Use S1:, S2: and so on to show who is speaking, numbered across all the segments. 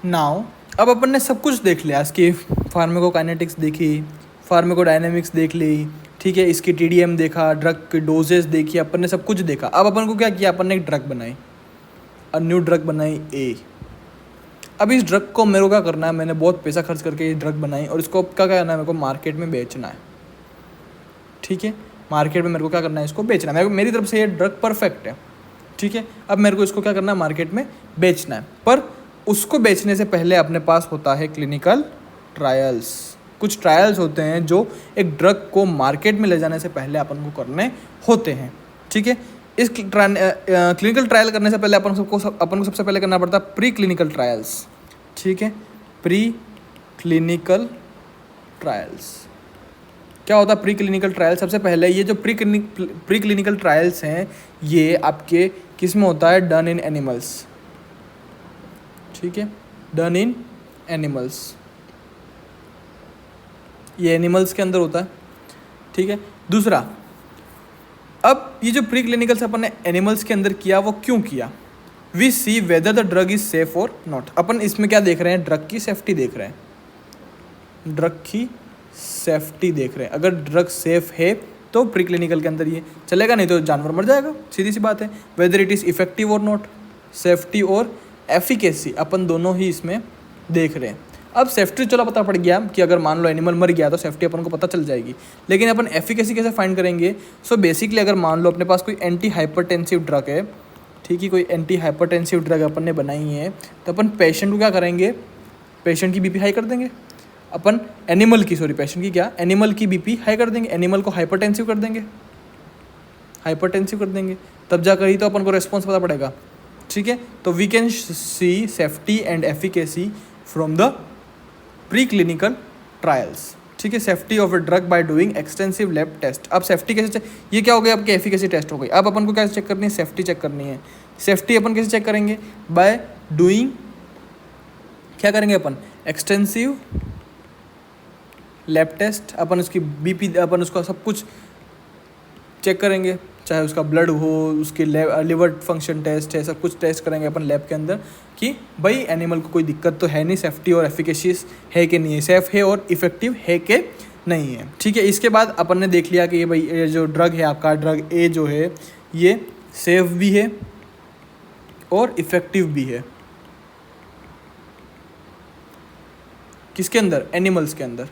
S1: Now अब अपन ने सब कुछ देख लिया, इसकी फार्माकोकाइनेटिक्स देखी, फार्माकोडायनेमिक्स देख ली, ठीक है, इसकी टीडीएम देखा, ड्रग की डोजेस देखी, अपन ने सब कुछ देखा। अब अपन को क्या किया, अपन ने एक ड्रग बनाई, न्यू ड्रग बनाई ए। अब इस ड्रग को मेरे को क्या करना है, मैंने बहुत पैसा खर्च करके ये ड्रग बनाई और इसको क्या करना है, मेरे को मार्केट में बेचना है, ठीक है। मार्केट में मेरे को क्या करना है, इसको बेचना है। मेरी तरफ से ये ड्रग परफेक्ट है, ठीक है। अब मेरे को इसको क्या करना है, मार्केट में बेचना है। पर उसको बेचने से पहले अपने पास होता है क्लिनिकल ट्रायल्स। कुछ ट्रायल्स होते हैं जो एक ड्रग को मार्केट में ले जाने से पहले अपन को करने होते हैं, ठीक है। इस क्लिनिकल ट्रायल करने से पहले अपन को सबसे पहले करना पड़ता है प्री क्लिनिकल ट्रायल्स, ठीक है। प्री क्लिनिकल ट्रायल्स क्या होता है? प्री क्लिनिकल ट्रायल सबसे पहले ये जो प्री क्लिनिकल ट्रायल्स हैं ये आपके किस में होता है, डन इन एनिमल्स, ठीक है, डन इन एनिमल्स, ये एनिमल्स के अंदर होता है, ठीक है। दूसरा, अब ये जो प्री क्लिनिकल्स अपन ने एनिमल्स के अंदर किया वो क्यों किया? We see whether the drug is safe और नॉट। अपन इसमें क्या देख रहे हैं, ड्रग की सेफ्टी देख रहे हैं, ड्रग की सेफ्टी देख रहे हैं। अगर ड्रग सेफ है तो प्री क्लिनिकल के अंदर ये चलेगा, नहीं तो जानवर मर जाएगा, सीधी सी बात है। वेदर इट इज़ इफेक्टिव और नॉट, सेफ्टी और एफिकेसी अपन दोनों ही इसमें देख रहे हैं। अब सेफ्टी चलो पता पड़ गया कि अगर मान लो एनिमल मर गया तो सेफ्टी अपन को पता चल जाएगी, लेकिन अपन एफिकेसी कैसे फाइंड करेंगे? सो बेसिकली अगर मान लो अपने पास कोई एंटी हाइपरटेंसिव ड्रग है, ठीक है, कोई एंटी हाइपरटेंसिव ड्रग अपन ने बनाई है, तो अपन पेशेंट को क्या करेंगे, पेशेंट की बीपी हाई कर देंगे। अपन एनिमल की पेशेंट की क्या, एनिमल की बीपी हाई कर देंगे, एनिमल को हाइपरटेंसिव कर देंगे, हाइपरटेंसिव कर देंगे, तब जाकर ही तो अपन को रेस्पॉन्स पता पड़ेगा, ठीक है। तो we can see safety and efficacy from the pre clinical trials, ठीक है। Safety of a drug by doing extensive lab test. अब सेफ्टी कैसे ये क्या हो गया, आपकी एफिकेसी टेस्ट हो गई। अब अपन को कैसे चेक करनी है, सेफ्टी चेक करनी है। सेफ्टी अपन कैसे चेक करेंगे, बाय डूइंग, क्या करेंगे अपन, एक्सटेंसिव लैब टेस्ट। अपन उसकी बीपी, अपन उसका सब कुछ चेक करेंगे, चाहे उसका ब्लड हो, उसके लिवर फंक्शन टेस्ट है, सब कुछ टेस्ट करेंगे अपन लैब के अंदर कि भाई एनिमल को कोई दिक्कत तो है नहीं, सेफ्टी और एफिकेशियस है कि नहीं है, सेफ है और इफेक्टिव है कि नहीं है, ठीक है। इसके बाद अपन ने देख लिया कि ये भाई ये जो ड्रग है आपका, ड्रग ए जो है ये सेफ भी है और इफेक्टिव भी है, किसके अंदर, एनिमल्स के अंदर,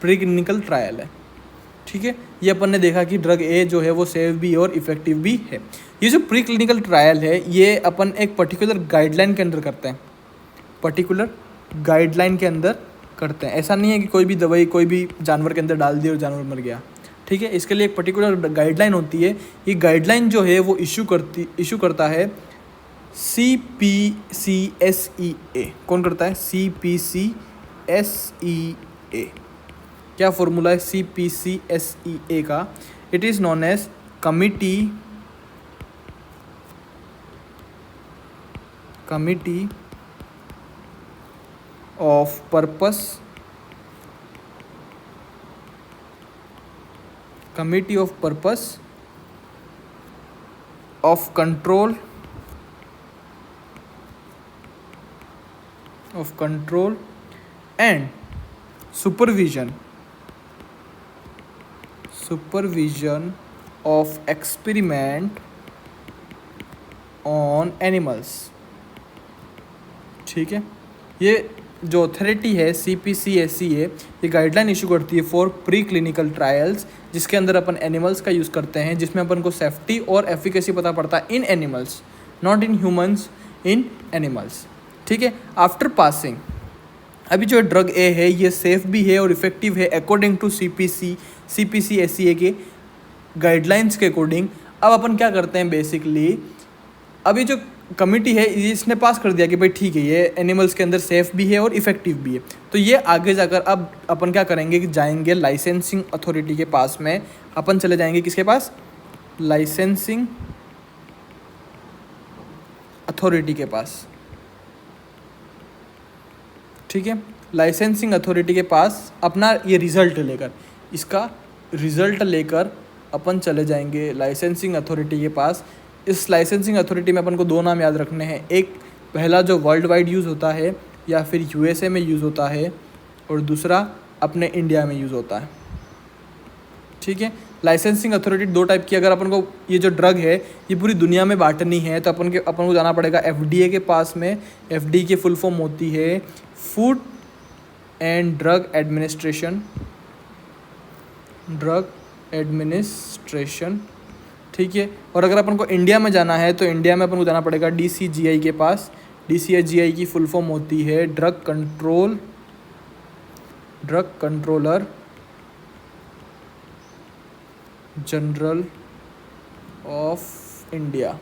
S1: प्री क्लिनिकल ट्रायल है, ठीक है। ये अपन ने देखा कि ड्रग ए जो है वो सेफ भी और इफेक्टिव भी है। ये जो प्री क्लिनिकल ट्रायल है ये अपन एक पर्टिकुलर गाइडलाइन के अंदर करते हैं, पर्टिकुलर गाइडलाइन के अंदर करते हैं। ऐसा नहीं है कि कोई भी दवाई कोई भी जानवर के अंदर डाल दी और जानवर मर गया, ठीक है। इसके लिए एक पर्टिकुलर गाइडलाइन होती है। ये गाइडलाइन जो है वो इशू करता है CPCSEA। कौन करता है, CPCSEA। क्या फॉर्मूला है CPCSEA का? It is known as committee of purpose of control and supervision of experiment on animals, ठीक है। ये जो अथॉरिटी है CPCSEA ये गाइडलाइन इशू करती है फॉर प्री क्लिनिकल ट्रायल्स, जिसके अंदर अपन एनिमल्स का यूज़ करते हैं, जिसमें अपन को सेफ्टी और एफिकेसी पता पड़ता है in animals, not in humans, in animals, ठीक है। आफ्टर पासिंग, अभी जो ड्रग ए है ये सेफ भी है और इफेक्टिव है अकॉर्डिंग टू CPCSEA के गाइडलाइंस के अकॉर्डिंग। अब अपन क्या करते हैं, बेसिकली अभी जो कमिटी है इसने पास कर दिया कि भाई ठीक है ये एनिमल्स के अंदर सेफ भी है और इफेक्टिव भी है, तो ये आगे जाकर अब अपन क्या करेंगे कि जाएंगे लाइसेंसिंग अथॉरिटी के पास में। अपन चले जाएंगे किसके पास, लाइसेंसिंग अथॉरिटी के पास, ठीक है। लाइसेंसिंग अथॉरिटी के पास अपना ये रिज़ल्ट लेकर, इसका रिज़ल्ट लेकर अपन चले जाएंगे लाइसेंसिंग अथॉरिटी के पास। इस लाइसेंसिंग अथॉरिटी में अपन को दो नाम याद रखने हैं। एक पहला जो वर्ल्ड वाइड यूज़ होता है या फिर यूएसए में यूज़ होता है और दूसरा अपने इंडिया में यूज़ होता है। ठीक है, लाइसेंसिंग अथॉरिटी दो टाइप की, अगर अपन को ये जो ड्रग है ये पूरी दुनिया में बांटनी है तो अपन को जाना पड़ेगा एफडीए के पास में। एफडीए की फुल फॉर्म होती है फूड एंड ड्रग एडमिनिस्ट्रेशन। ठीक है, और अगर अपन को इंडिया में जाना है तो इंडिया में अपन को जाना पड़ेगा डीसीजीआई के पास। डीसीजीआई की फुल फॉर्म होती है drug controller general of India.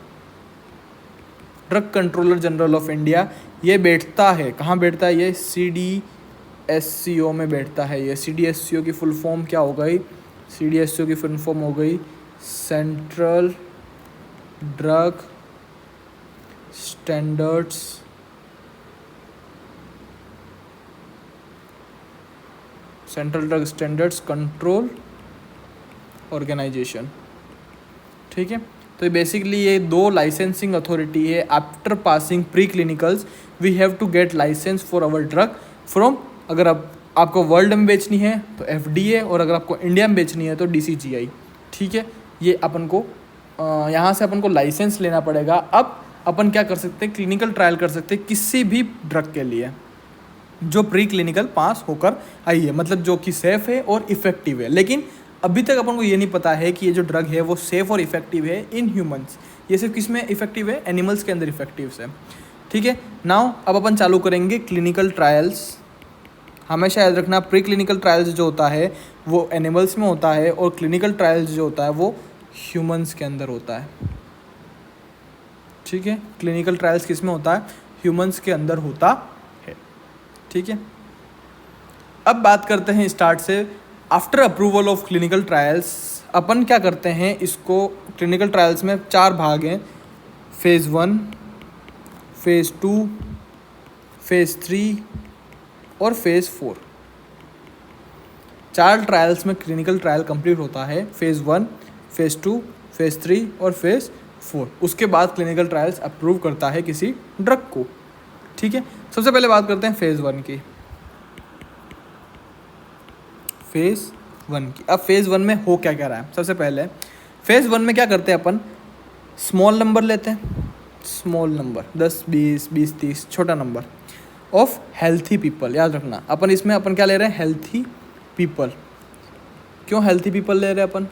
S1: Drug controller general of India ये बैठता है, कहाँ बैठता है? ये CDSCO में बैठता है। ये CDSCO की फुल फॉर्म क्या हो गई? CDSCO की फुल फॉर्म हो गई central drug standards control organisation. ठीक है, तो बेसिकली ये दो लाइसेंसिंग अथॉरिटी है। After passing pre clinicals we have to get licence for our drug from, अगर आपको वर्ल्ड में बेचनी है तो FDA, और अगर आपको इंडिया में बेचनी है तो DCGI। ठीक है, ये अपन को यहाँ से अपन को लाइसेंस लेना पड़ेगा। अब अपन क्या कर सकते हैं? क्लिनिकल ट्रायल कर सकते हैं किसी भी ड्रग के लिए जो प्री क्लिनिकल पास होकर आई है, मतलब जो कि सेफ़ है और इफ़ेक्टिव है। लेकिन अभी तक अपन को ये नहीं पता है कि ये जो ड्रग है वो सेफ़ और इफ़ेक्टिव है इन ह्यूमंस। ये सिर्फ किस में इफ़ेक्टिव है? एनिमल्स के अंदर इफ़ेक्टिव है। ठीक है, नाउ अब अपन चालू करेंगे क्लिनिकल ट्रायल्स। हमेशा याद रखना, प्री क्लिनिकल ट्रायल्स जो होता है वो एनिमल्स में होता है और क्लिनिकल ट्रायल्स जो होता है वो ह्यूमंस के अंदर होता है। ठीक है, क्लिनिकल ट्रायल्स किस में होता है? ह्यूमंस के अंदर होता है। ठीक है, अब बात करते हैं स्टार्ट से। After approval of clinical trials अपन क्या करते हैं? इसको क्लिनिकल ट्रायल्स में 4 भाग हैं, फेज़ 1, फेज़ 2, फेज़ 3 और फेज़ 4। 4 ट्रायल्स में क्लिनिकल ट्रायल कंप्लीट होता है, फेज़ 1, फेज़ 2, फेज़ 3 और फेज़ 4। उसके बाद क्लिनिकल ट्रायल्स अप्रूव करता है किसी ड्रग को। ठीक है, सबसे पहले बात करते हैं फेज़ 1 की। अब फेज़ 1 में हो क्या रहा है? सबसे पहले फेज़ 1 में क्या करते हैं अपन? स्मॉल नंबर लेते हैं, स्मॉल नंबर 10, 20, 30, छोटा नंबर ऑफ हेल्थी पीपल। याद रखना, अपन इसमें अपन क्या ले रहे हैं? Healthy people. क्यों हेल्थी पीपल ले रहे हैं अपन?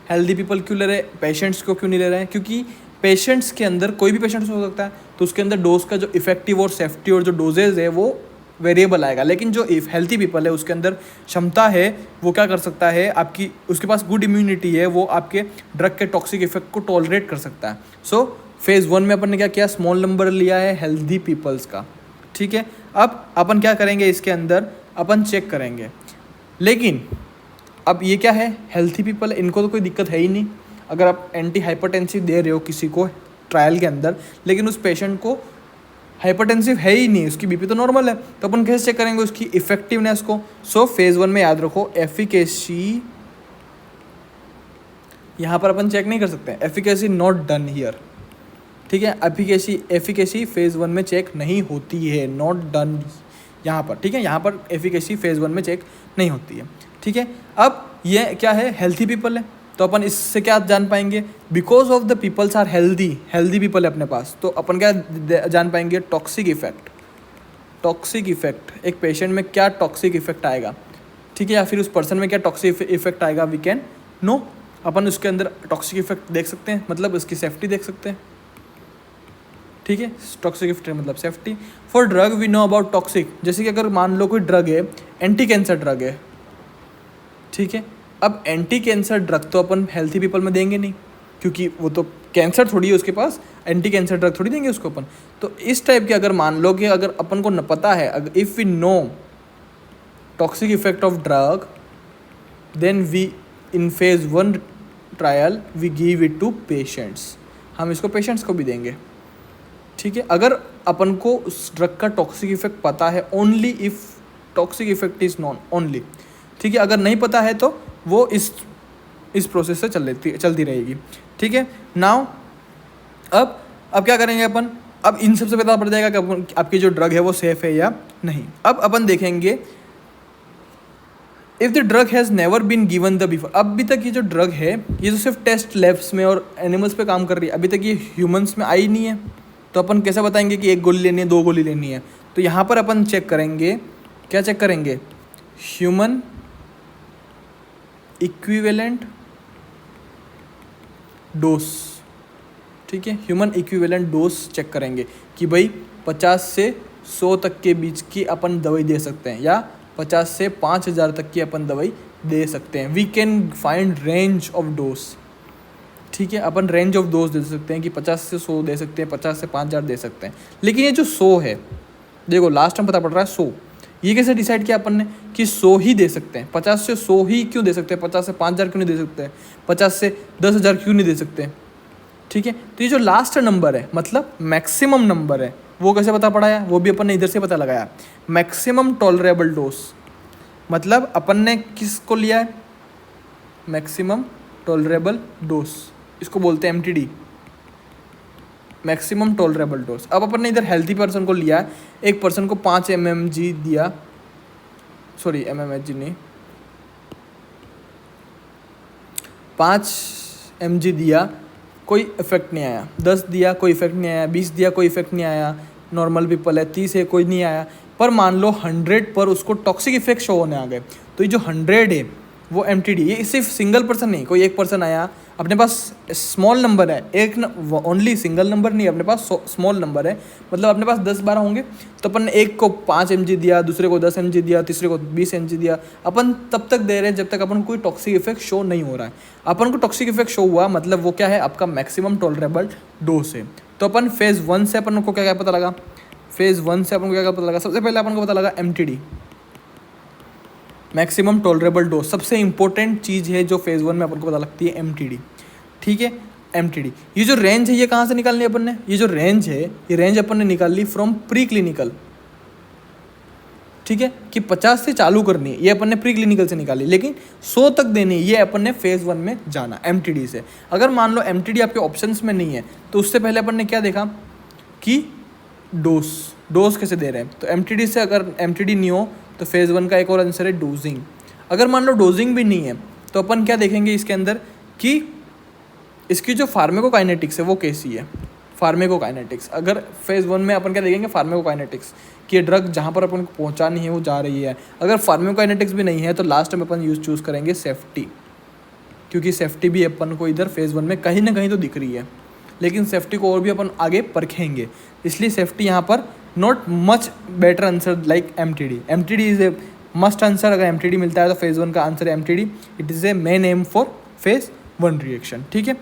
S1: हेल्थी पीपल क्यों ले रहे हैं? पेशेंट्स को क्यों नहीं ले रहे हैं? क्योंकि पेशेंट्स के अंदर कोई भी पेशेंट्स हो सकता है, तो उसके अंदर डोज का जो इफेक्टिव और सेफ्टी और जो डोजेज है वो वेरिएबल आएगा। लेकिन जो हेल्थी पीपल है उसके अंदर क्षमता है, वो क्या कर सकता है, आपकी उसके पास गुड इम्यूनिटी है, वो आपके ड्रग के टॉक्सिक इफेक्ट को टॉलरेट कर सकता है। सो फेज़ 1 में अपन ने क्या किया? स्मॉल नंबर लिया है हेल्थी पीपल्स का। ठीक है, अब अपन क्या करेंगे? इसके अंदर अपन चेक करेंगे। लेकिन अब ये क्या है? हेल्थी पीपल, इनको तो कोई दिक्कत है ही नहीं। अगर आप एंटी हाइपरटेंसिव दे रहे हो किसी को ट्रायल के अंदर, लेकिन उस पेशेंट को हाइपरटेंसिव है ही नहीं, उसकी बीपी तो नॉर्मल है, तो अपन कैसे चेक करेंगे उसकी इफेक्टिवनेस को? सो फेज़ 1 में याद रखो एफिकेसी, यहाँ पर अपन चेक नहीं कर सकते, एफिकेसी नॉट डन हियर। ठीक है, एफिकेसी फेज़ 1 में चेक नहीं होती है, नॉट डन यहाँ पर। ठीक है, यहाँ पर एफिकेसी फेज़ 1 में चेक नहीं होती है। ठीक है, अब ये क्या है? हेल्थी पीपल है, तो अपन इससे क्या जान पाएंगे? Because of the peoples are healthy people है अपने पास, तो अपन क्या जान पाएंगे? टॉक्सिक इफेक्ट, एक पेशेंट में क्या टॉक्सिक इफेक्ट आएगा, ठीक है, या फिर उस पर्सन में क्या टॉक्सिक इफेक्ट आएगा, वी कैन नो। अपन उसके अंदर टॉक्सिक इफेक्ट देख सकते हैं, मतलब उसकी सेफ्टी देख सकते हैं। ठीक है, टॉक्सिक इफेक्ट मतलब safety. For drug we know about toxic, जैसे कि अगर मान लो कोई ड्रग है, एंटी कैंसर ड्रग है, ठीक है, अब एंटी कैंसर ड्रग तो अपन हेल्थी पीपल में देंगे नहीं, क्योंकि वो तो कैंसर थोड़ी है उसके पास, एंटी कैंसर ड्रग थोड़ी देंगे उसको अपन। तो इस टाइप के अगर मान लो कि अगर अपन को न पता है, अगर if we know toxic effect of drug, then we in phase 1 trial we give it to patients, हम इसको पेशेंट्स को भी देंगे। ठीक है, अगर अपन को उस ड्रग का टॉक्सिक इफेक्ट पता है, only if toxic effect is non only. ठीक है, अगर नहीं पता है तो वो इस प्रोसेस से चलती रहेगी। ठीक है, नाउ अब क्या करेंगे अपन? अब इन सबसे पता पड़ जाएगा कि आपकी जो ड्रग है वो सेफ है या नहीं। अब अपन देखेंगे if the drug has never been given the before. अभी तक ये जो ड्रग है ये तो सिर्फ टेस्ट लैब्स में और एनिमल्स पे काम कर रही है, अभी तक ये ह्यूमंस में आई नहीं है, तो अपन कैसे बताएंगे कि 1 गोली लेनी है 2 गोली लेनी है। तो यहाँ पर अपन चेक करेंगे, क्या चेक करेंगे, ह्यूमन इक्विवेलेंट डोज। ठीक है, ह्यूमन इक्विवेलेंट डोज चेक करेंगे कि भाई 50 से 100 तक के बीच की अपन दवाई दे सकते हैं या 50 से 5000 तक की अपन दवाई दे सकते हैं। We can find range of dose. ठीक है, अपन रेंज ऑफ डोज दे सकते हैं कि 50 से 100 दे सकते हैं, 50 से 5000 दे सकते हैं। लेकिन ये जो 100 है, देखो लास्ट में पता पड़ रहा है 100, ये कैसे डिसाइड किया अपन ने कि 100 ही दे सकते हैं। 50 से 100 ही क्यों दे सकते हैं, 50 से 5000 क्यों नहीं दे सकते, 50 से 10,000 क्यों नहीं दे सकते। ठीक है, तो ये जो लास्ट नंबर है मतलब मैक्सिमम नंबर है, वो कैसे पता पड़ा है, वो भी अपन ने इधर से पता लगाया। मैक्सिमम टॉलरेबल डोज मतलब अपन ने किसको लिया है, मैक्सिमम टॉलरेबल डोज, इसको बोलते हैं MTD, मैक्सिमम टॉलरेबल डोज। अब अपन ने इधर हेल्थी पर्सन को लिया, एक पर्सन को 5 mmg दिया, सॉरी mmHg नहीं, 5 mg दिया, कोई इफेक्ट नहीं आया। 10 दिया, कोई इफेक्ट नहीं आया। 20 दिया, कोई इफेक्ट नहीं आया, नॉर्मल पीपल है। 30 है, कोई नहीं आया। पर मान लो 100 पर उसको टॉक्सिक इफेक्ट शो होने आ गए, तो ये जो 100 है वो MTD, ये सिर्फ सिंगल पर्सन नहीं, कोई एक पर्सन आया, अपने पास स्मॉल नंबर है, एक ओनली सिंगल नंबर नहीं, अपने पास स्मॉल नंबर है, मतलब अपने पास 10-12 होंगे, तो अपन ने एक को 5 mg दिया, दूसरे को 10 mg दिया, तीसरे को 20 mg दिया। अपन तब तक दे रहे हैं जब तक अपन कोई टॉक्सिक इफेक्ट शो नहीं हो रहा है। अपन को टॉक्सिक इफेक्ट शो हुआ मतलब वो क्या है, आपका मैक्सिमम टॉलरेबल डोज है। तो अपन फेज़ 1 से अपन को क्या क्या पता लगा, फेज़ 1 से अपन को क्या क्या पता लगा, सबसे पहले अपन को पता लगा MTD, मैक्सिमम टॉलरेबल डोज। सबसे इंपॉर्टेंट चीज़ है जो फेज़ 1 में अपन को पता लगती है, MTD। ठीक है, MTD। ये जो रेंज है ये कहाँ से निकालनी है अपन ने, ये जो रेंज है ये रेंज अपन ने निकाल ली फ्रॉम प्री क्लिनिकल। ठीक है, कि 50 से चालू करनी है ये अपन ने प्री क्लिनिकल से निकाली, लेकिन 100 तक देनी है ये अपन ने फेज़ 1 में जाना MTD से। अगर मान लो MTD आपके ऑप्शंस में नहीं है तो उससे पहले अपन ने क्या देखा कि डोज कैसे दे रहे हैं। तो MTD से अगर MTD नहीं हो तो फेज़ 1 का एक और आंसर है डोजिंग। अगर मान लो डोजिंग भी नहीं है तो अपन क्या देखेंगे इसके अंदर कि इसकी जो फार्मेकोकाइनेटिक्स है वो कैसी है, फार्मेकोकाइनेटिक्स। अगर फेज़ 1 में अपन क्या देखेंगे, फार्मेकोकाइनेटिक्स, कि ये ड्रग जहाँ पर अपन को पहुँचानी है वो जा रही है। अगर फार्मेकोकाइनेटिक्स भी नहीं है तो लास्ट में अपन चूज़ करेंगे सेफ्टी, क्योंकि सेफ्टी भी अपन को इधर फेज़ 1 में कहीं ना कहीं तो दिख रही है, लेकिन सेफ्टी को और भी अपन आगे परखेंगे, इसलिए सेफ्टी यहाँ पर not much better answer like MTD। MTD is a must answer. अगर MTD मिलता है तो फेज़ 1 का आंसर है MTD। It is a main M for phase 1 reaction. ठीक है,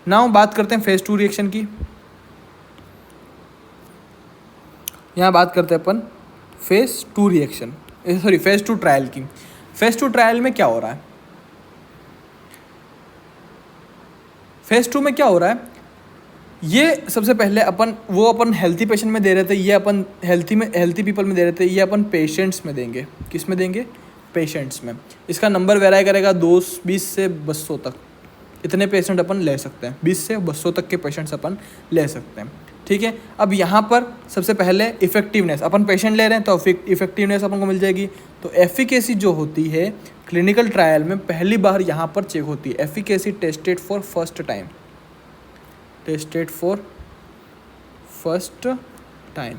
S1: नाउ बात करते हैं फेज़ 2 रिएक्शन की। यहाँ बात करते हैं अपन phase 2 reaction, sorry phase 2 trial की। फेज़ 2 ट्रायल में क्या हो रहा है, फेज़ 2 में क्या हो रहा है, ये सबसे पहले अपन हेल्थी पेशेंट में दे रहे थे, ये अपन हेल्थी पीपल में दे रहे थे, ये अपन पेशेंट्स में देंगे। किस में देंगे, पेशेंट्स में। इसका नंबर वेराई करेगा 20 से 200 तक, इतने पेशेंट अपन ले सकते हैं, 20 से 200 तक के पेशेंट्स अपन ले सकते हैं। ठीक है, अब यहाँ पर सबसे पहले इफेक्टिवनेस, अपन पेशेंट ले रहे हैं तो इफेक्टिवनेस अपन को मिल जाएगी। तो एफिकेसी जो होती है क्लिनिकल ट्रायल में पहली बार यहाँ पर चेक होती है। Efficacy tested for first time, tested for first time.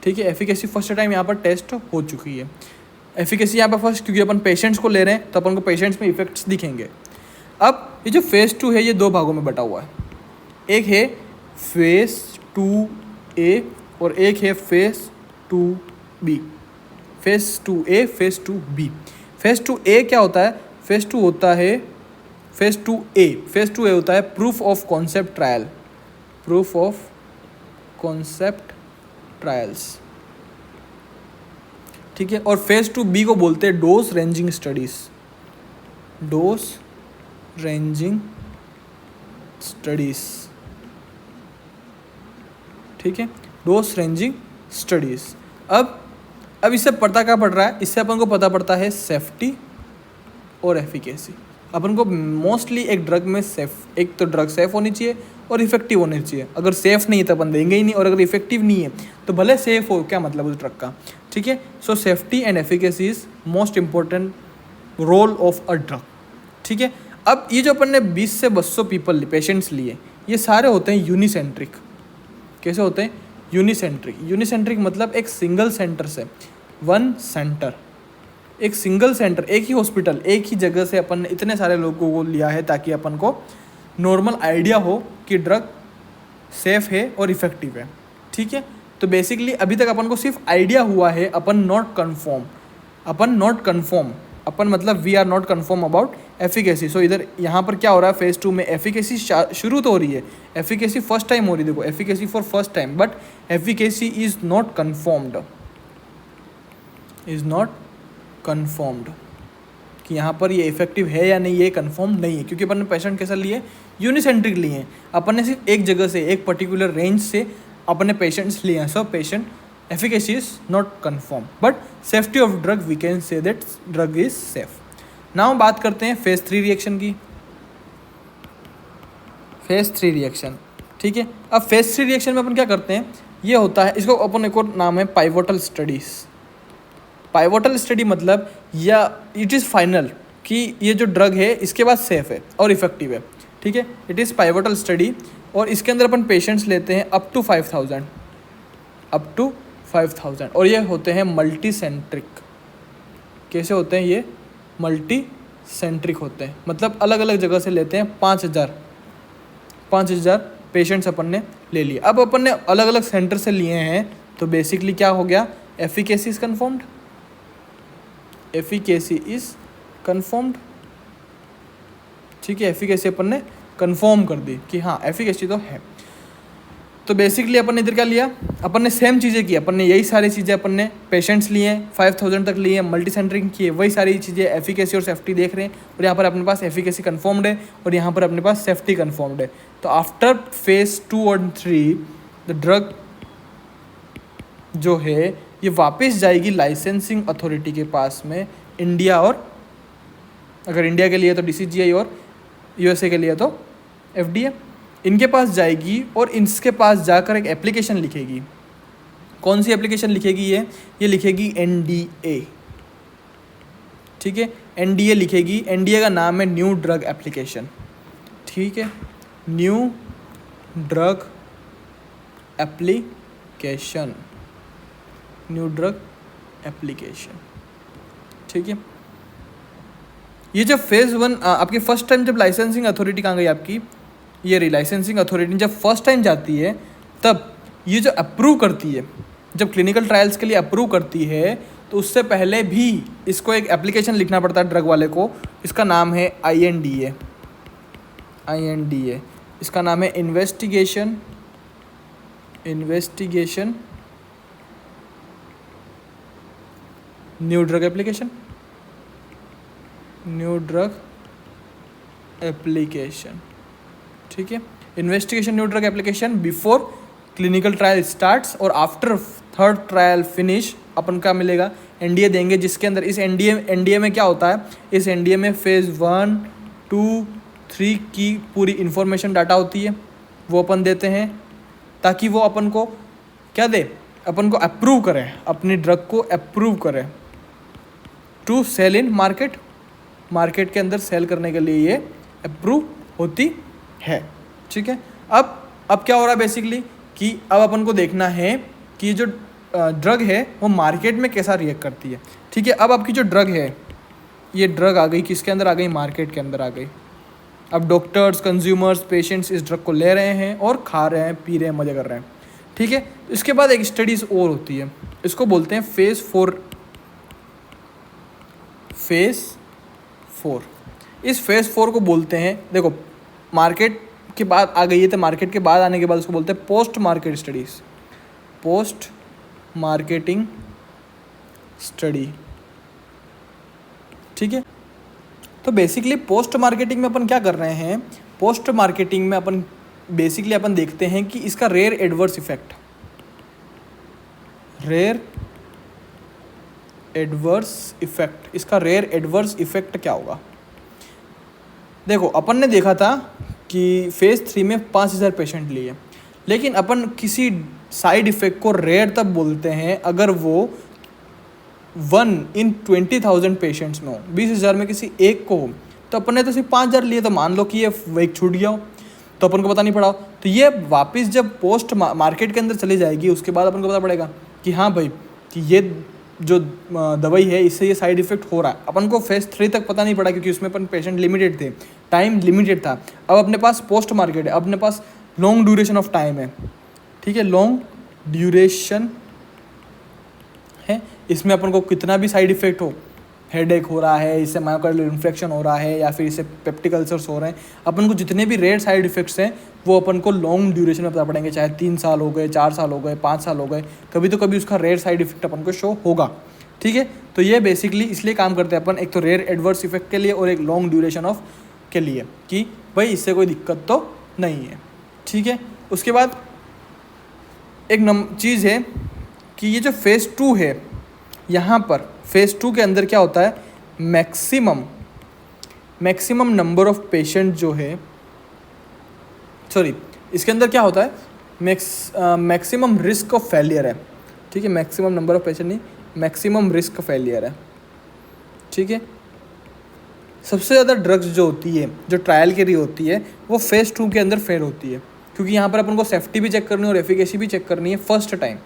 S1: ठीक है, एफिकेसी फर्स्ट टाइम यहाँ पर टेस्ट हो चुकी है। एफिकेसी यहाँ पर फर्स्ट, क्योंकि अपन पेशेंट्स को ले रहे हैं तो अपन को पेशेंट्स में इफेक्ट्स दिखेंगे। अब ये जो फेज़ 2 है ये 2 भागों में बटा हुआ है, एक है फेज़ 2A और एक है phase 2B। Phase 2A, phase 2B। Phase 2A क्या होता है, फेज़ 2 होता है फेज़ 2A होता है proof of concept trial, proof of concept trials. ठीक है, और फेज़ 2B को बोलते हैं dose ranging studies, dose ranging studies. ठीक है, डोज रेंजिंग स्टडीज़। अब इससे पता क्या पड़ रहा है, इससे अपन को पता पड़ता है सेफ्टी और एफिकेसी। अपन को मोस्टली एक ड्रग में सेफ, एक तो ड्रग सेफ होनी चाहिए और इफेक्टिव होनी चाहिए। अगर सेफ नहीं है तो अपन देंगे ही नहीं, और अगर इफेक्टिव नहीं है तो भले सेफ हो, क्या मतलब उस ड्रग का, ठीक है। So safety and efficacy is most important role of a drug, ठीक है। अब ये जो अपन ने 20 से 200 पीपल पेशेंट्स लिए, ये सारे होते हैं यूनिसेंट्रिक। कैसे होते हैं? यूनिसेंट्रिक। यूनिसेंट्रिक मतलब एक सिंगल सेंटर से, वन सेंटर, एक सिंगल सेंटर, एक ही हॉस्पिटल, एक ही जगह से अपन ने इतने सारे लोगों को लिया है ताकि अपन को नॉर्मल आइडिया हो कि ड्रग सेफ है और इफेक्टिव है, ठीक है। तो बेसिकली अभी तक अपन को सिर्फ आइडिया हुआ है, अपन नॉट कन्फर्म, अपन मतलब we are not confirm about efficacy. So इधर यहाँ पर क्या हो रहा है, फेज 2 में एफिकेसी शुरू तो हो रही है, एफिकेसी फर्स्ट टाइम हो रही है, देखो efficacy for first time, but efficacy is not confirmed, कि यहाँ पर ये इफेक्टिव है या नहीं, ये कंफर्म नहीं है, क्योंकि अपन ने पेशेंट कैसा लिए, यूनिसेंट्रिक लिए हैं। अपन ने सिर्फ एक जगह से, एक पर्टिकुलर रेंज से अपने पेशेंट्स लिए हैं। So patient efficacy is not confirm, but safety of drug we can say that drug is safe. Now बात करते हैं फेज 3 रिएक्शन की। फेज 3 रिएक्शन, ठीक है। अब फेज 3 रिएक्शन में अपन क्या करते हैं, ये होता है, इसको अपन एक और नाम है पाइवोटल स्टडीज। पाइवोटल स्टडी मतलब या इट इज़ फाइनल कि ये जो ड्रग है इसके बाद सेफ है और इफेक्टिव है, ठीक है। इट इज़ पाइवोटल स्टडी, और इसके अंदर अपन पेशेंट्स लेते हैं अप टू 5,000, और ये होते हैं मल्टी सेंट्रिक। कैसे होते हैं ये? मल्टी सेंट्रिक होते हैं, मतलब अलग अलग जगह से लेते हैं। 5,000 पेशेंट्स अपन ने ले लिए। अब अपन ने अलग अलग सेंटर से लिए हैं, तो बेसिकली क्या हो गया, efficacy is confirmed, efficacy is confirmed, ठीक है। एफिकेसी अपन ने कन्फर्म कर दी कि हाँ एफिकेसी तो है। तो बेसिकली अपन ने इधर क्या लिया, अपन ने सेम चीज़ें की, अपन ने यही सारी चीज़ें अपन ने पेशेंट्स लिए, 5,000 तक लिए, मल्टी सेंटरिंग किए, वही सारी चीज़ें, एफिकेसी और सेफ्टी देख रहे हैं, और यहाँ पर अपने पास एफिकेसी कन्फर्म्ड है और यहाँ पर अपने पास सेफ्टी कन्फर्म्ड है। तो आफ्टर फेज 2 और 3 द ड्रग जो है ये वापस जाएगी लाइसेंसिंग अथॉरिटी के पास में, इंडिया, और अगर इंडिया के लिए तो DCGI और USA के लिए तो FDA, इनके पास जाएगी और इनके पास जाकर एक एप्लीकेशन लिखेगी। कौन सी एप्लीकेशन लिखेगी ये लिखेगी NDA, ठीक है। NDA लिखेगी, NDA का नाम है न्यू ड्रग एप्लीकेशन, ठीक है, new drug application, new drug application, ठीक है। ये जब फेज़ 1 आपकी फर्स्ट टाइम जब लाइसेंसिंग अथॉरिटी कहाँ गई आपकी, ये रही लाइसेंसिंग अथॉरिटी, जब फर्स्ट टाइम जाती है तब ये जो अप्रूव करती है, जब क्लिनिकल ट्रायल्स के लिए अप्रूव करती है, तो उससे पहले भी इसको एक एप्लीकेशन लिखना पड़ता है ड्रग वाले को। इसका नाम है INDA, इसका नाम है इन्वेस्टिगेशन न्यू ड्रग एप्लीकेशन, ठीक है। Investigation new drug application before clinical trial starts, और आफ्टर थर्ड ट्रायल फिनिश अपन का मिलेगा NDA देंगे, जिसके अंदर इस NDA में क्या होता है, इस NDA में फेज़ 1, 2, 3 की पूरी इंफॉर्मेशन डाटा होती है, वो अपन देते हैं ताकि वो अपन को क्या दे, अपन को अप्रूव करे, अपनी ड्रग को अप्रूव करे टू सेल इन मार्केट के अंदर सेल करने के लिए ये अप्रूव होती है, ठीक है। अब क्या हो रहा है बेसिकली कि अब अपन को देखना है कि जो ड्रग है वो मार्केट में कैसा रिएक्ट करती है, ठीक है। अब आपकी जो ड्रग है, ये ड्रग आ गई, किसके अंदर आ गई, मार्केट के अंदर आ गई। अब डॉक्टर्स, कंज्यूमर्स, पेशेंट्स इस ड्रग को ले रहे हैं और खा रहे हैं, पी रहे हैं, मज़े कर रहे हैं, ठीक है। इसके बाद एक स्टडीज़ और होती है, इसको बोलते हैं फेज़ 4। इस फेज़ 4 को बोलते हैं, देखो मार्केट के बाद आ गई है, तो मार्केट के बाद आने के बाद उसको बोलते हैं post market studies, post marketing study, ठीक है। तो बेसिकली पोस्ट मार्केटिंग में अपन क्या कर रहे हैं, पोस्ट मार्केटिंग में अपन बेसिकली अपन देखते हैं कि इसका रेयर एडवर्स इफेक्ट, इसका रेयर एडवर्स इफेक्ट क्या होगा। देखो अपन ने देखा था कि फेज़ 3 में 5000 पेशेंट लिए, लेकिन अपन किसी साइड इफ़ेक्ट को रेयर तब बोलते हैं अगर वो 1 in 20,000 पेशेंट्स में हो, 20,000 में किसी एक को हो। तो अपन ने तो सिर्फ 5,000 लिए, तो मान लो कि ये एक छूट गया हो तो अपन को पता नहीं पड़ा हो, तो ये वापस जब पोस्ट मार्केट के अंदर चली जाएगी उसके बाद अपन को पता पड़ेगा कि हाँ भाई कि ये जो दवाई है इससे ये साइड इफ़ेक्ट हो रहा है। अपन को फेज़ 3 तक पता नहीं पड़ा क्योंकि उसमें अपन पेशेंट लिमिटेड थे, टाइम लिमिटेड था। अब अपने पास पोस्ट मार्केट है, अपने पास लॉन्ग ड्यूरेशन ऑफ टाइम है, ठीक है, लॉन्ग ड्यूरेशन है। इसमें अपन को कितना भी साइड इफ़ेक्ट हो, हेडेक हो रहा है, इससे मायोकार्डियल इन्फेक्शन हो रहा है या फिर इससे पेप्टिक अल्सर्स हो रहे हैं, अपन को जितने भी रेयर साइड इफ़ेक्ट्स हैं वो अपन को लॉन्ग ड्यूरेशन में पता पड़ेंगे, चाहे 3 साल हो गए, 4 साल हो गए, 5 साल हो गए, कभी तो कभी उसका रेयर साइड इफेक्ट अपन को शो होगा। ठीक है, तो ये बेसिकली इसलिए काम करते हैं अपन, एक तो रेयर एडवर्स इफेक्ट के लिए और एक लॉन्ग ड्यूरेशन ऑफ के लिए कि भाई इससे कोई दिक्कत तो नहीं है। ठीक है, उसके बाद एक चीज़ है कि ये जो फेज़ 2 है, यहाँ पर फेज़ 2 के अंदर क्या होता है, मैक्सिमम नंबर ऑफ पेशेंट जो है, सॉरी इसके अंदर क्या होता है, मैक्सिमम रिस्क ऑफ फेलियर है। ठीक है, मैक्सिमम नंबर ऑफ पेशेंट नहीं, मैक्सिमम रिस्क फेलियर है। ठीक है, सबसे ज़्यादा ड्रग्स जो होती है, जो ट्रायल के लिए होती है, वो फेज़ 2 के अंदर फेल होती है, क्योंकि यहाँ पर अपन को सेफ्टी भी चेक करनी है और एफिकेसी भी चेक करनी है फर्स्ट टाइम।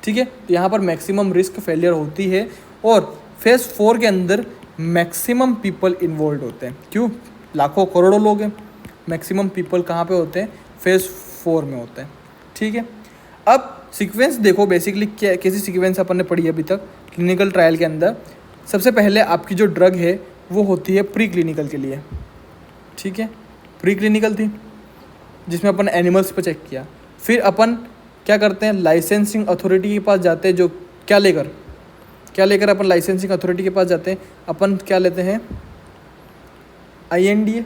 S1: ठीक है, तो यहाँ पर मैक्सिमम रिस्क फेलियर होती है और फेज़ 4 के अंदर मैक्सिमम पीपल इन्वॉल्व होते हैं। क्यों, लाखों करोड़ों लोग हैं, मैक्सिमम पीपल कहाँ पे होते हैं, फेज़ 4 में होते हैं। ठीक है, अब सीक्वेंस देखो, बेसिकली क्या कैसी सीक्वेंस अपन ने पढ़ी अभी तक क्लिनिकल ट्रायल के अंदर। सबसे पहले आपकी जो ड्रग है वो होती है प्री क्लिनिकल के लिए। ठीक है, प्री क्लिनिकल थी जिसमें अपन एनिमल्स पे चेक किया, फिर अपन क्या करते हैं, लाइसेंसिंग अथॉरिटी के पास जाते हैं, जो क्या लेकर अपन लाइसेंसिंग अथॉरिटी के पास जाते हैं, अपन क्या लेते हैं, INDA,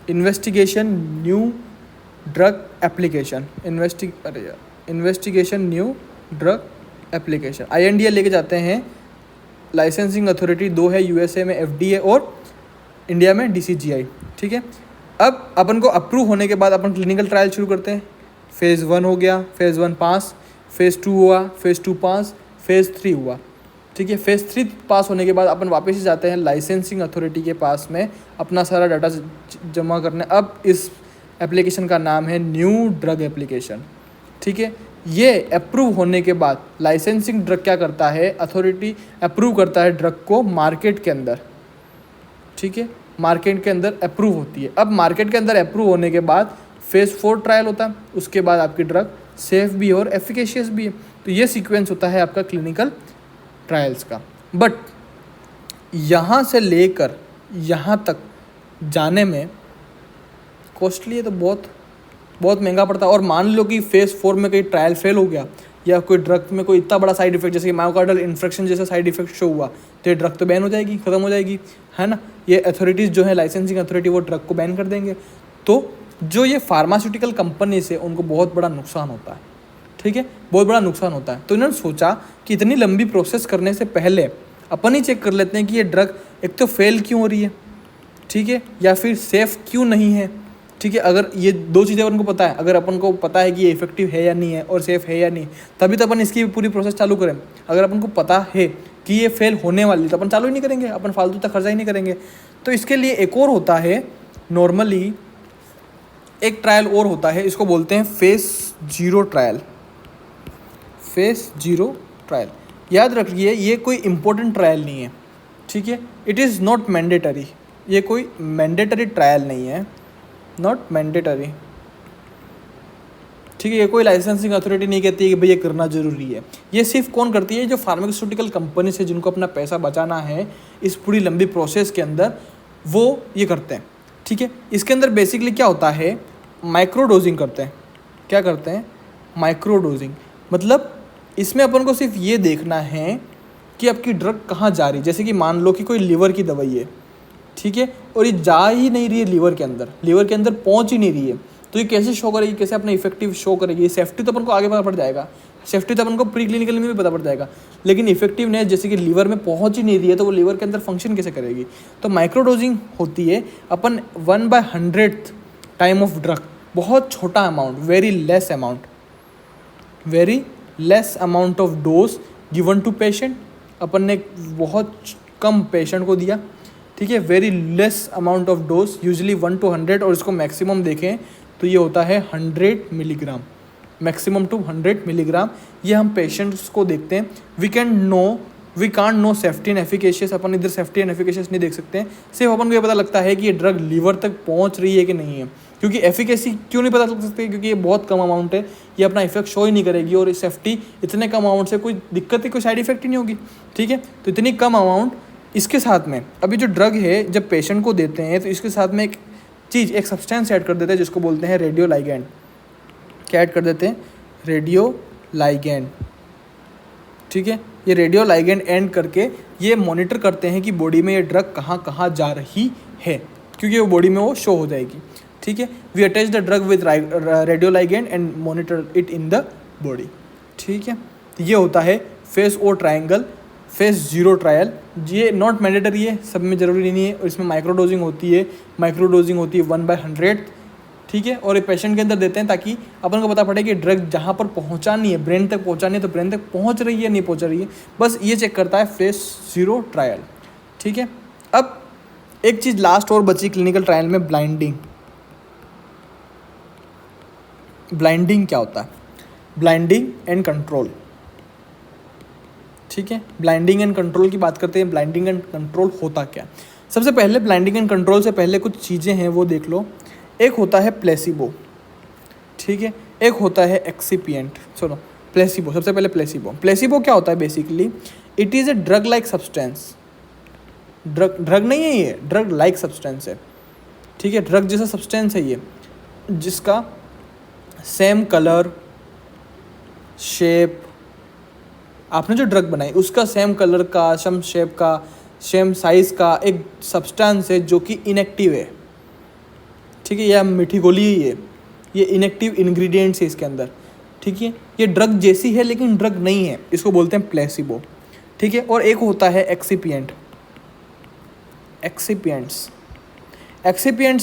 S1: investigation new drug application, investigation new drug application, INDA लेके जाते हैं। लाइसेंसिंग अथॉरिटी 2 है, USA में FDA और इंडिया में DCGI। ठीक है, अब अपन को अप्रूव होने के बाद अपन क्लिनिकल ट्रायल शुरू करते हैं। फेज़ 1 हो गया, फेज़ 1 पास, फेज़ 2 हुआ, फेज़ 2 पास, फेज़ 3 हुआ। ठीक है, फेज़ 3 पास होने के बाद अपन वापस जाते हैं लाइसेंसिंग अथॉरिटी के पास में अपना सारा डाटा जमा करने। अब इस एप्लीकेशन का नाम है न्यू ड्रग एप्लीकेशन। ठीक है, ये अप्रूव होने के बाद लाइसेंसिंग ड्रग क्या करता है, अथॉरिटी अप्रूव करता है ड्रग को मार्केट के अंदर। ठीक है, मार्केट के अंदर अप्रूव होती है। अब मार्केट के अंदर अप्रूव होने के बाद फेज़ 4 ट्रायल होता है, उसके बाद आपकी ड्रग सेफ भी है और एफिकेशियस भी है। तो ये सीक्वेंस होता है आपका क्लिनिकल ट्रायल्स का। बट यहाँ से लेकर यहाँ तक जाने में कॉस्टली है, तो बहुत महंगा पड़ता है। और मान लो कि फेज़ 4 में कहीं ट्रायल फेल हो गया या कोई ड्रग में कोई इतना बड़ा साइड इफेक्ट जैसे कि मायोकार्डियल इन्फेक्शन जैसा साइड इफेक्ट शो हुआ, तो ये ड्रग तो बैन हो जाएगी, ख़त्म हो जाएगी, है ना। ये अथॉरिटीज़ जो है लाइसेंसिंग अथॉरिटी, वो ड्रग को बैन कर देंगे। तो जो ये फार्मास्यूटिकल कंपनी से उनको बहुत बड़ा नुकसान होता है। ठीक है, बहुत बड़ा नुकसान होता है। तो इन्होंने सोचा कि इतनी लंबी प्रोसेस करने से पहले अपन ही चेक कर लेते हैं कि ये ड्रग एक तो फेल क्यों हो रही है, ठीक है, या फिर सेफ़ क्यों नहीं है। ठीक है, अगर ये 2 चीज़ें अपन को पता है, अगर अपन को पता है कि ये इफेक्टिव है या नहीं है और सेफ़ है या नहीं, तभी तो अपन इसकी पूरी प्रोसेस चालू करें। अगर अपन को पता है कि ये फेल होने वाली, तो अपन चालू ही नहीं करेंगे, अपन फालतू तक खर्चा ही नहीं करेंगे। तो इसके लिए एक और होता है, नॉर्मली एक ट्रायल और होता है, इसको बोलते हैं फेज़ 0 ट्रायल। फेज़ 0 ट्रायल, याद रखिए ये कोई इम्पोर्टेंट ट्रायल नहीं है। ठीक है, इट इज़ नॉट मैंडेटरी, ये कोई मैंडेटरी ट्रायल नहीं है, नॉट मैंडेटरी। ठीक है, ये कोई लाइसेंसिंग अथॉरिटी नहीं कहती है कि भाई ये करना ज़रूरी है। ये सिर्फ कौन करती है, जो फार्मास्यूटिकल कंपनी से जिनको अपना पैसा बचाना है इस पूरी लंबी प्रोसेस के अंदर, वो ये करते हैं। ठीक है, इसके अंदर बेसिकली क्या होता है, माइक्रो डोजिंग करते हैं। क्या करते हैं, माइक्रो डोजिंग। मतलब इसमें अपन को सिर्फ ये देखना है कि आपकी ड्रग कहाँ जा रही है। जैसे कि मान लो कि कोई लीवर की दवाई है, ठीक है, और ये जा ही नहीं रही है लीवर के अंदर पहुंच ही नहीं रही है, तो ये कैसे शो करेगी, कैसे अपना इफेक्टिव शो करेगी। सेफ्टी तो अपन को आगे पता पड़ जाएगा, सेफ्टी तो अपन को प्री क्लिनिकल में भी पता पड़ जाएगा, लेकिन इफेक्टिवनेस जैसे कि लीवर में पहुंच ही नहीं रही है तो वो लीवर के अंदर फंक्शन कैसे करेगी। तो माइक्रोडोजिंग होती है अपन 1/100th टाइम ऑफ ड्रग, बहुत छोटा amount, very less amount of dose given to patient. अपन ने बहुत कम पेशेंट को दिया, ठीक है, very less amount of dose, usually 1 to 100, और इसको मैक्सिमम देखें तो ये होता है 100 मिलीग्राम, मैक्सिमम टू 100 मिलीग्राम। ये हम पेशेंट्स को देखते हैं। We can't know safety and efficacious, अपन इधर सेफ्टी एंड एफिकेशियस नहीं देख सकते हैं, सिर्फ अपन को ये पता लगता है कि ये ड्रग लीवर तक पहुंच रही है कि नहीं है। क्योंकि एफिकेसी क्यों नहीं पता लग सकती, क्योंकि ये बहुत कम अमाउंट है, ये अपना इफेक्ट शो ही नहीं करेगी, और सेफ्टी इतने कम अमाउंट से कोई दिक्कत ही, कोई साइड इफेक्ट ही नहीं होगी, ठीक है। तो इतनी कम अमाउंट, इसके साथ में अभी जो ड्रग है जब पेशेंट को देते हैं तो इसके साथ में एक सब्सटेंस ऐड कर देते हैं जिसको बोलते हैं रेडियोलाइगेंड। क्या ऐड कर देते हैं? रेडियोलाइगेंड, ठीक है। ये रेडियोलाइगेंड एंड करके ये मॉनिटर करते हैं कि बॉडी में ये ड्रग कहाँ कहाँ जा रही है, क्योंकि वो बॉडी में वो शो हो जाएगी, ठीक है। We attach the drug with radioligand and monitor it in the body, ठीक है। ये होता है phase O triangle, phase 0 trial. ये नॉट मैंडेटरी है, सब में ज़रूरी नहीं है, और इसमें माइक्रोडोजिंग होती है 1/100, ठीक है। और ये पेशेंट के अंदर देते हैं ताकि अपन को पता पड़े कि ड्रग जहाँ पर पहुँचानी है, ब्रेन तक पहुँचानी है, तो ब्रेन तक पहुँच रही है नहीं पहुँच रही है, बस ये चेक करता है फेज 0 ट्रायल, ठीक है। अब एक चीज़ लास्ट और बची क्लिनिकल ट्रायल में, ब्लाइंडिंग क्या होता है? ब्लाइंडिंग एंड कंट्रोल, ठीक है। ब्लाइंडिंग एंड कंट्रोल की बात करते हैं। ब्लाइंडिंग एंड कंट्रोल होता क्या? सबसे पहले ब्लाइंडिंग एंड कंट्रोल से पहले कुछ चीज़ें हैं वो देख लो। एक होता है प्लेसिबो, ठीक है, एक होता है एक्सिपिएंट। सुनो, प्लेसिबो, सबसे पहले प्लेसिबो क्या होता है? Basically it is a drug like substance. Drug नहीं है ये, ड्रग लाइक सब्सटेंस है, ठीक है। ड्रग जैसा सब्सटेंस है ये, जिसका सेम कलर, शेप, आपने जो ड्रग बनाई उसका सेम कलर का, सेम शेप का, सेम साइज़ का एक सब्सटेंस है जो कि इनएक्टिव है, ठीक है। यह मीठी गोली है, ये इनएक्टिव इंग्रेडिएंट्स है इसके अंदर, ठीक है। ये ड्रग जैसी है लेकिन ड्रग नहीं है, इसको बोलते हैं प्लेसिबो, ठीक है। और एक होता है एक्सिपिएंट्स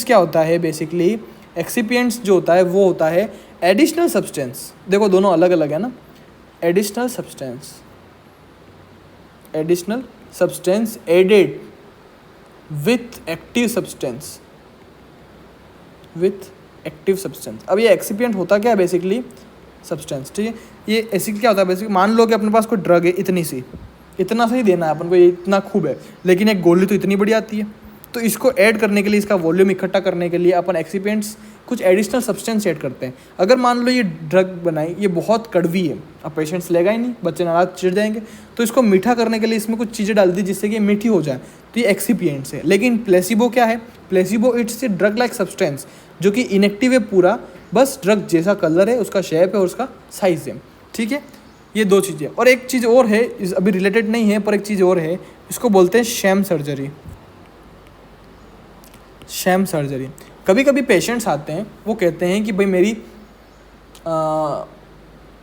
S1: क्या होता है? बेसिकली एक्सिपिएंट्स जो होता है वो होता है एडिशनल सब्सटेंस। देखो दोनों अलग अलग है ना। Additional substance added with active substance, अब ये एक्सिपिएंट होता क्या है? बेसिकली सब्सटेंस, ठीक है। ये ऐसी क्या होता है? बेसिकली मान लो कि अपने पास कोई ड्रग है, इतना सा ही देना है अपन को, ये इतना खूब है, लेकिन एक गोली तो इतनी बड़ी आती है। तो इसको ऐड करने के लिए, इसका वॉल्यूम इकट्ठा करने के लिए अपन एक्सिपिएंट्स कुछ एडिशनल सब्सटेंस ऐड करते हैं। अगर मान लो ये ड्रग बनाई, ये बहुत कड़वी है, अब पेशेंट्स लेगा ही नहीं, बच्चे नाराज चिढ़ जाएंगे, तो इसको मीठा करने के लिए इसमें कुछ चीज़ें डाल दी जिससे कि ये मीठी हो जाए, तो ये एक्सिपिएंट्स है। लेकिन प्लेसिबो क्या है? Placebo it's a drug like substance जो कि इनएक्टिव है पूरा, बस ड्रग जैसा कलर है, उसका शेप है और उसका साइज है, ठीक है। ये दो चीज़ें, और एक चीज़ और है, अभी रिलेटेड नहीं है पर एक चीज़ और है, इसको बोलते हैं शैम सर्जरी। कभी कभी पेशेंट्स आते हैं, वो कहते हैं कि भाई मेरी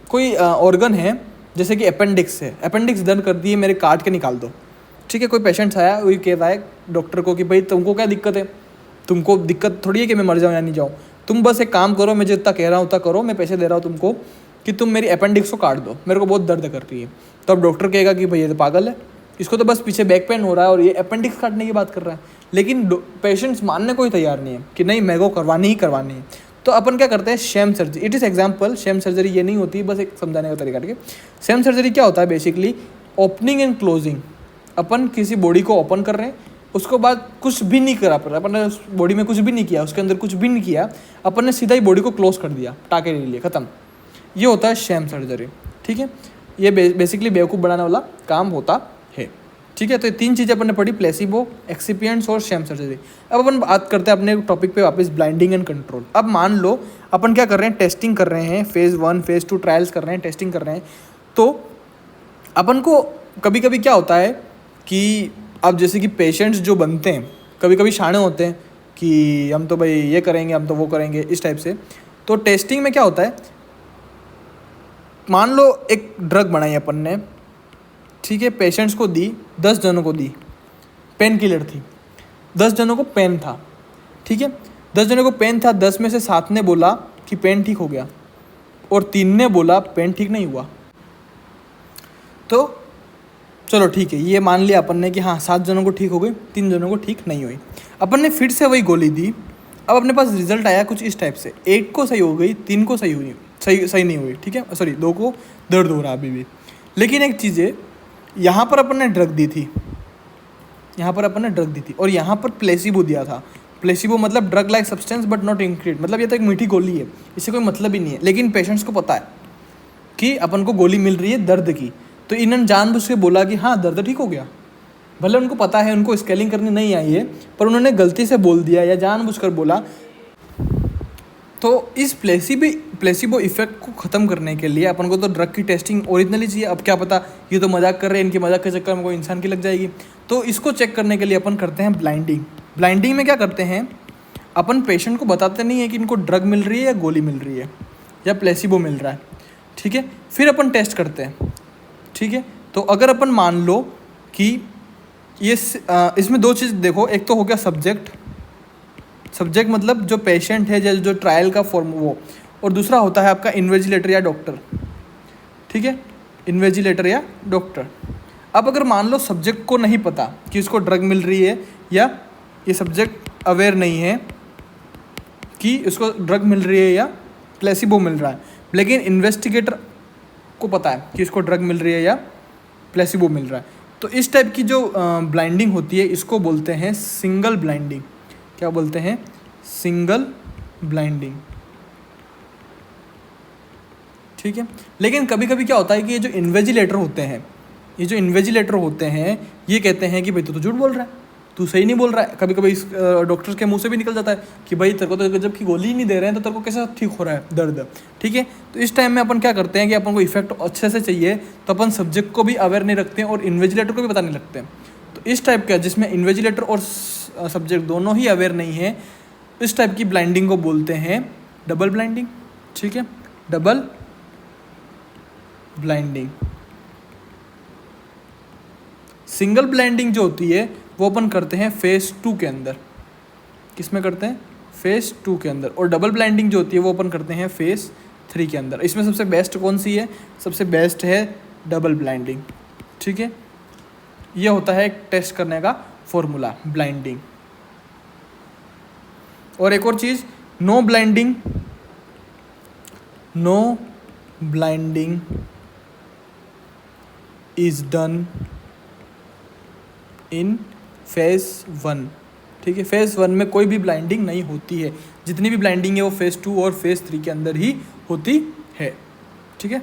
S1: कोई ऑर्गन है, जैसे कि अपेंडिक्स दर्द करती है, मेरे काट के निकाल दो, ठीक है। कोई पेशेंट्स आया, वही कह रहा है डॉक्टर को कि भाई तुमको क्या दिक्कत है? तुमको दिक्कत थोड़ी है कि मैं मर जाऊँ या नहीं जाऊँ, तुम बस एक काम करो, मैं जितना कह रहा हूँ उतना करो, मैं पैसे दे रहा हूँ तुमको कि तुम मेरी अपेंडिक्स को काट दो, मेरे को बहुत दर्द कर रही है। तो अब डॉक्टर कहेगा कि भाई ये तो पागल है, इसको तो बस पीछे बैक पेन हो रहा है और ये अपेंडिक्स काटने की बात कर रहा है। लेकिन पेशेंट्स मानने को ही तैयार नहीं है कि नहीं, मेरे को करवानी है। तो अपन क्या करते हैं? Sham surgery. It is example, sham surgery ये नहीं होती, बस एक समझाने का तरीका, ठीक है। शैम सर्जरी क्या होता है? Basically opening and closing. अपन किसी बॉडी को ओपन कर रहे हैं, उसको बाद कुछ भी नहीं करा, पर अपन ने उस बॉडी में कुछ भी नहीं किया, उसके अंदर कुछ भी नहीं किया, अपन ने सीधा ही बॉडी को क्लोज कर दिया टाके ले लिए, ख़त्म। ये होता है शैम सर्जरी, ठीक है। ये बेसिकली बेवकूफ़ बनाने वाला काम होता है, ठीक है। तो ये तीन चीज़ें अपन ने पढ़ी, प्लेसिबो, एक्सिपिएंट्स और शैम सर्जरी। अब अपन बात करते हैं अपने टॉपिक पे वापस, ब्लाइंडिंग एंड कंट्रोल। अब मान लो अपन क्या कर रहे हैं? टेस्टिंग कर रहे हैं, फेज़ 1 फेज़ 2 ट्रायल्स कर रहे हैं, टेस्टिंग कर रहे हैं। तो अपन को कभी कभी क्या होता है कि अब जैसे कि पेशेंट्स जो बनते हैं, कभी कभी शाणे होते हैं कि हम तो भाई ये करेंगे, हम तो वो करेंगे, इस टाइप से। तो टेस्टिंग में क्या होता है? मान लो एक ड्रग बनाई अपन ने, ठीक है, पेशेंट्स को दी, 10 जनों को दी, पेन किलर थी, 10 जनों को पेन था, ठीक है, 10 जनों को पेन था, 10 में से 7 ने बोला कि पेन ठीक हो गया और 3 ने बोला पेन ठीक नहीं हुआ। तो चलो ठीक है, ये मान लिया अपन ने कि हाँ 7 जनों को ठीक हो गई, 3 जनों को ठीक नहीं हुई। अपन ने फिर से वही गोली दी, अब अपने पास रिजल्ट आया कुछ इस टाइप से, 1 को सही हो गई, 3 को सही हुई, सही नहीं हुई, ठीक है, सॉरी 2 को दर्द हो रहा अभी भी। लेकिन एक चीज़ है, यहाँ पर अपन ने ड्रग दी थी, यहाँ पर अपन ने ड्रग दी थी और यहाँ पर प्लेसिबो दिया था। प्लेसिबो मतलब drug like substance but not इंक्रीड, मतलब ये तो एक मीठी गोली है, इससे कोई मतलब ही नहीं है। लेकिन पेशेंट्स को पता है कि अपन को गोली मिल रही है दर्द की, तो इन्होंने जानबूझ के बोला कि हाँ दर्द ठीक हो गया। भले उनको पता है, उनको स्केलिंग करनी नहीं आई है, पर उन्होंने गलती से बोल दिया या जानबूझकर बोला। तो इस प्लेसिबो इफेक्ट को ख़त्म करने के लिए अपन को तो ड्रग की टेस्टिंग ओरिजिनली चाहिए। अब क्या पता ये तो मजाक कर रहे हैं, इनकी मजाक के चक्कर में कोई इंसान की लग जाएगी। तो इसको चेक करने के लिए अपन करते हैं ब्लाइंडिंग। ब्लाइंडिंग में क्या करते हैं, अपन पेशेंट को बताते नहीं है कि इनको ड्रग मिल रही है या गोली मिल रही है या प्लेसिबो मिल रहा है, ठीक है, फिर अपन टेस्ट करते हैं, ठीक है। तो अगर अपन मान लो कि ये इसमें 2 चीज़ देखो, एक तो हो गया सब्जेक्ट मतलब जो पेशेंट है, जो ट्रायल का फॉर्म वो, और दूसरा होता है आपका इन्वेजिलेटर या डॉक्टर, ठीक है, इन्वेजिलेटर या डॉक्टर। अब अगर मान लो सब्जेक्ट को नहीं पता कि इसको ड्रग मिल रही है या ये सब्जेक्ट अवेयर नहीं है कि इसको ड्रग मिल रही है या प्लेसिबो मिल रहा है, लेकिन इन्वेस्टिगेटर को पता है कि इसको ड्रग मिल रही है या प्लेसिबो मिल रहा है, तो इस टाइप की जो ब्लाइंडिंग होती है इसको बोलते हैं सिंगल ब्लाइंडिंग। क्या बोलते हैं? सिंगल ब्लाइंडिंग, ठीक है। लेकिन कभी कभी क्या होता है कि ये जो इन्वेजिलेटर होते हैं ये कहते हैं कि भाई तू तो झूठ बोल रहा है, तू सही नहीं बोल रहा है। कभी कभी डॉक्टर्स के मुंह से भी निकल जाता है कि भाई तेरे को तो जबकि गोली ही नहीं दे रहे हैं तो तेरे को कैसे ठीक हो रहा है दर्द, ठीक है। तो इस टाइम में अपन क्या करते हैं कि अपन को इफेक्ट अच्छे से चाहिए, तो अपन सब्जेक्ट को भी अवेयर नहीं रखते हैं और इन्वेजिलेटर को भी पता नहीं लगते हैं। तो इस टाइप का जिसमें इन्वेजिलेटर और सब्जेक्ट दोनों ही अवेयर नहीं है, इस टाइप की ब्लाइंडिंग को बोलते हैं डबल ब्लाइंडिंग, ठीक है, डबल ब्लाइंडिंग। सिंगल ब्लाइंडिंग जो होती है वो अपन करते हैं फेज 2 के अंदर। किसमें करते हैं? फेज 2 के अंदर। और डबल ब्लाइंडिंग जो होती है वो अपन करते हैं फेज 3 के अंदर। इसमें सबसे बेस्ट कौन सी है? सबसे बेस्ट है डबल ब्लाइंडिंग, ठीक है। ये होता है एक टेस्ट करने का फॉर्मूला, ब्लाइंडिंग। और एक और चीज़, no blinding is done in phase 1, ठीक है। फेज 1 में कोई भी ब्लाइंडिंग नहीं होती है, जितनी भी ब्लाइंडिंग है वो फेज 2 और फेज 3 के अंदर ही होती है, ठीक है।